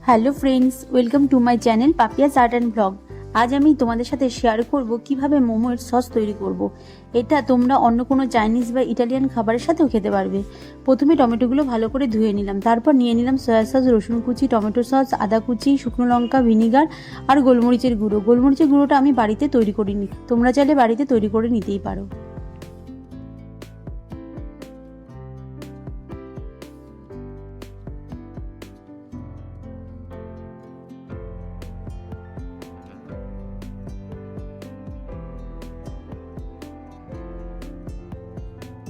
Hello friends, welcome to my channel Papiya's art and blog. আজ আমি তোমাদের সাথে শেয়ার করব কিভাবে মোমোর সস তৈরি করব। এটা তোমরা অন্য কোনো চাইনিজ বা ইটালিয়ান খাবারের সাথেও খেতে পারবে। প্রথমে টমেটোগুলো ভালো করে ধুয়ে নিলাম, তারপর নিয়ে নিলাম সয়া সস, রসুন কুচি, টমেটো সস, আদা কুচি, শুকনো লঙ্কা, ভিনিগার আর গোলমরিচের গুঁড়ো। গোলমরিচের গুঁড়োটা আমি বাড়িতে তৈরি করিনি, তোমরা চাইলে বাড়িতে তৈরি করে নিতেই পারো।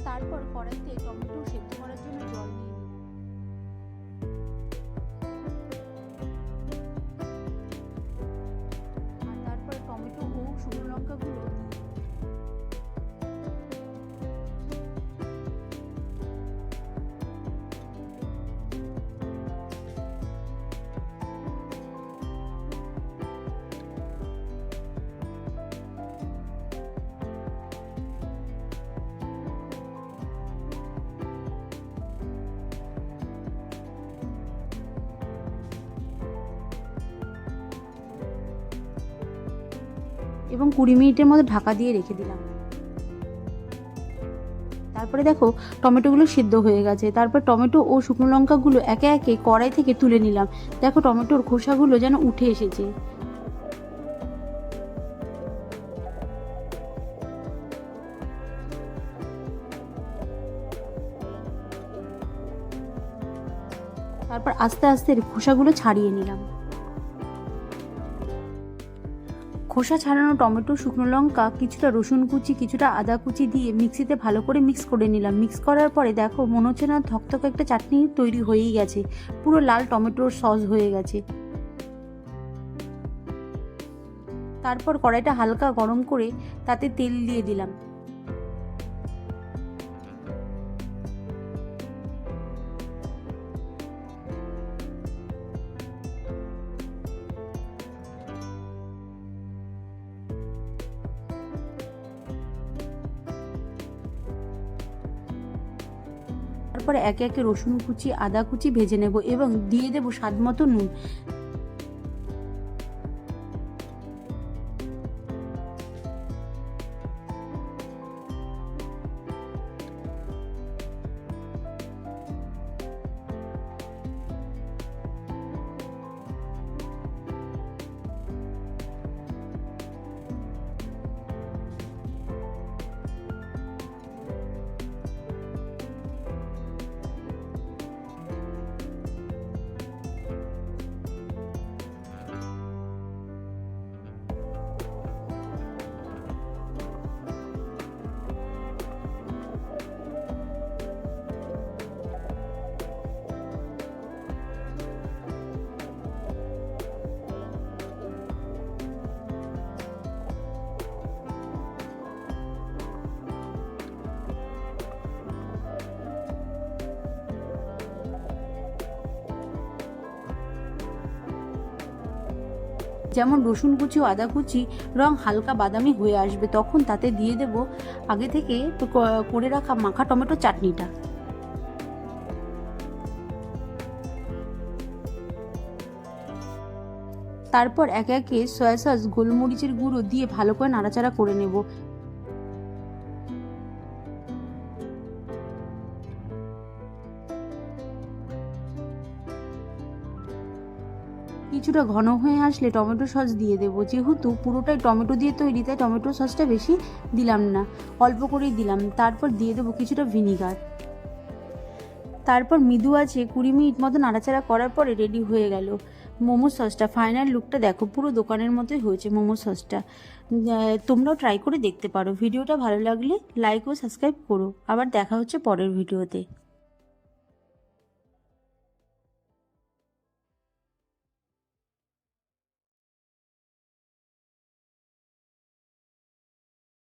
তারপর কড়াইতে টমেটো সেদ্ধ করার জন্য জল নিয়ে নিলাম। আর তারপর টমেটো ও শুকনো লঙ্কাগুলো দিয়ে দিলাম। এবং 20 মিনিটের মতো ঢাকা দিয়ে রেখে দিলাম। তারপরে দেখো টমেটোগুলো সিদ্ধ হয়ে গেছে। তারপর টমেটো ও শুকনো লঙ্কাগুলো একে একে কড়াই থেকে তুলে নিলাম। দেখো টমেটোর খোসাগুলো যেন উঠে এসেছে। তারপর আস্তে আস্তে খোসাগুলো ছাড়িয়ে নিলাম। খোসা ছাড়ানো টমেটো, শুকনো লঙ্কা, কিছুটা রসুন কুচি, কিছুটা আদা কুচি দিয়ে মিক্সিতে ভালো করে মিক্স করে নিলাম। মিক্স করার পরে দেখো মনে হচ্ছে না থকথকে একটা চাটনি তৈরি হয়েই গেছে, পুরো লাল টমেটোর সস হয়ে গেছে। তারপর কড়াইটা হালকা গরম করে তাতে তেল দিয়ে দিলাম। তারপরে একে একে রসুন কুচি, আদা কুচি ভেজে নেব এবং দিয়ে দেব স্বাদ মতো নুন। যেমন রসুন কুচি ও আদা কুচি রং হালকা বাদামি হয়ে আসবে, তখন তাতে দিয়ে দেব আগে থেকে করে রাখা মাখা টমেটো চাটনিটা। তারপর একে একে সয়া সস, গোলমরিচের গুঁড়ো দিয়ে ভালো করে নাড়াচাড়া করে নেব। কিছুটা ঘন হয়ে আসলে টমেটো সস দিয়ে দেবো। যেহেতু পুরোটাই টমেটো দিয়ে তৈরি তাই টমেটো সসটা বেশি দিলাম না, অল্প করেই দিলাম। তারপর দিয়ে দেবো কিছুটা ভিনিগার। তারপর মৃদু আছে 20 মিনিট মতো নাড়াচাড়া করার পরে রেডি হয়ে গেল মোমো সসটা। ফাইনাল লুকটা দেখো, পুরো দোকানের মতোই হয়েছে মোমো সসটা। তোমরাও ট্রাই করে দেখতে পারো। ভিডিওটা ভালো লাগলে লাইক ও সাবস্ক্রাইব করো। আবার দেখা হচ্ছে পরের ভিডিওতে।